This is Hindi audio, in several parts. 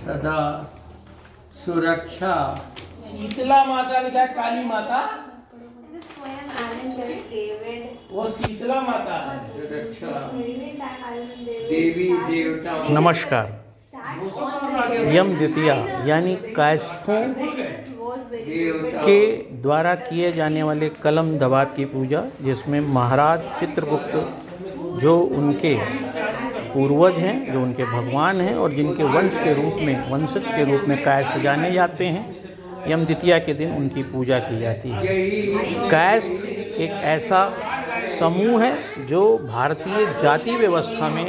सदा सुरक्षा। शीतला माता लिखा है, काली माता वो शीतला माता है। सुरक्षा देवी देवता। नमस्कार। यम द्वितीया यानी कायस्थों के द्वारा किए जाने वाले कलम दवात की पूजा, जिसमें महाराज चित्रगुप्त जो उनके पूर्वज हैं, जो उनके भगवान हैं और जिनके वंशज के रूप में कायस्थ जाने जाते हैं, यम द्वितीया के दिन उनकी पूजा की जाती है। कायस्थ एक ऐसा समूह है जो भारतीय जाति व्यवस्था में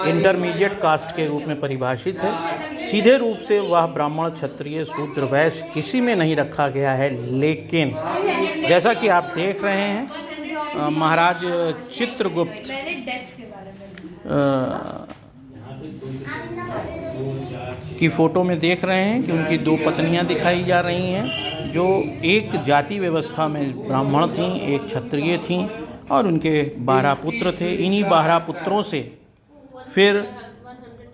इंटरमीडिएट कास्ट के रूप में परिभाषित है। सीधे रूप से वह ब्राह्मण, क्षत्रिय, शूद्र, वैश्य किसी में नहीं रखा गया है, लेकिन जैसा कि आप देख रहे हैं महाराज चित्रगुप्त की फ़ोटो में देख रहे हैं कि उनकी दो पत्नियां दिखाई जा रही हैं, जो एक जाति व्यवस्था में ब्राह्मण थीं, एक क्षत्रिय थीं और उनके 12 पुत्र थे। इन्हीं 12 पुत्रों से फिर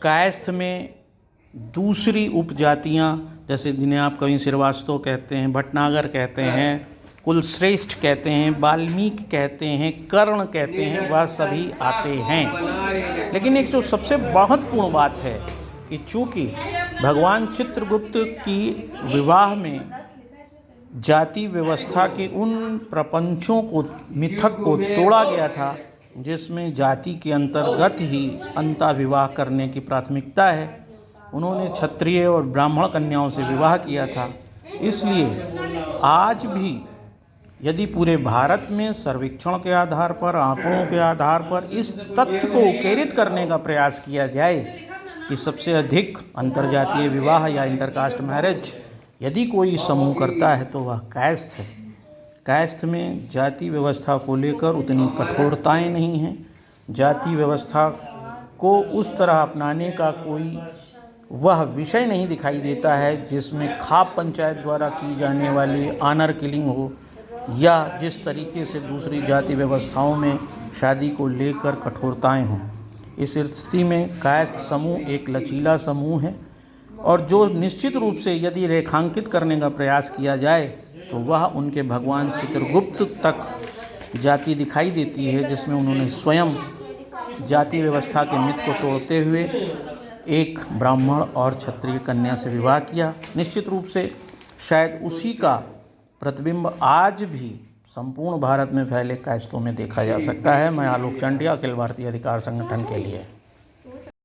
कायस्थ में दूसरी उपजातियां, जैसे जिन्हें आप कहीं श्रीवास्तव कहते हैं, भटनागर कहते हैं, कुलश्रेष्ठ कहते हैं, वाल्मीकि कहते हैं, कर्ण कहते हैं, वह सभी आते हैं। लेकिन एक जो सबसे महत्वपूर्ण बात है कि चूँकि भगवान चित्रगुप्त की विवाह में जाति व्यवस्था के उन प्रपंचों को, मिथक को तोड़ा गया था जिसमें जाति के अंतर्गत ही अंतःविवाह करने की प्राथमिकता है, उन्होंने क्षत्रिय और ब्राह्मण कन्याओं से विवाह किया था। इसलिए आज भी यदि पूरे भारत में सर्वेक्षण के आधार पर, आंकड़ों के आधार पर इस तथ्य को उकेरित करने का प्रयास किया जाए कि सबसे अधिक अंतर्जातीय विवाह या इंटरकास्ट मैरिज यदि कोई समूह करता है तो वह कायस्थ है। कायस्थ में जाति व्यवस्था को लेकर उतनी कठोरताएं नहीं हैं। जाति व्यवस्था को उस तरह अपनाने का कोई वह विषय नहीं दिखाई देता है जिसमें खाप पंचायत द्वारा की जाने वाली ऑनर किलिंग हो, या जिस तरीके से दूसरी जाति व्यवस्थाओं में शादी को लेकर कठोरताएं हों। इस स्थिति में कायस्थ समूह एक लचीला समूह है और जो निश्चित रूप से यदि रेखांकित करने का प्रयास किया जाए तो वह उनके भगवान चित्रगुप्त तक जाति दिखाई देती है, जिसमें उन्होंने स्वयं जाति व्यवस्था के मिथ को तोड़ते हुए एक ब्राह्मण और क्षत्रिय कन्या से विवाह किया। निश्चित रूप से शायद उसी का प्रतिबिंब आज भी संपूर्ण भारत में फैले कायस्थों में देखा जा सकता है। मैं आलोक चांडिया, अखिल भारतीय अधिकार संगठन के लिए।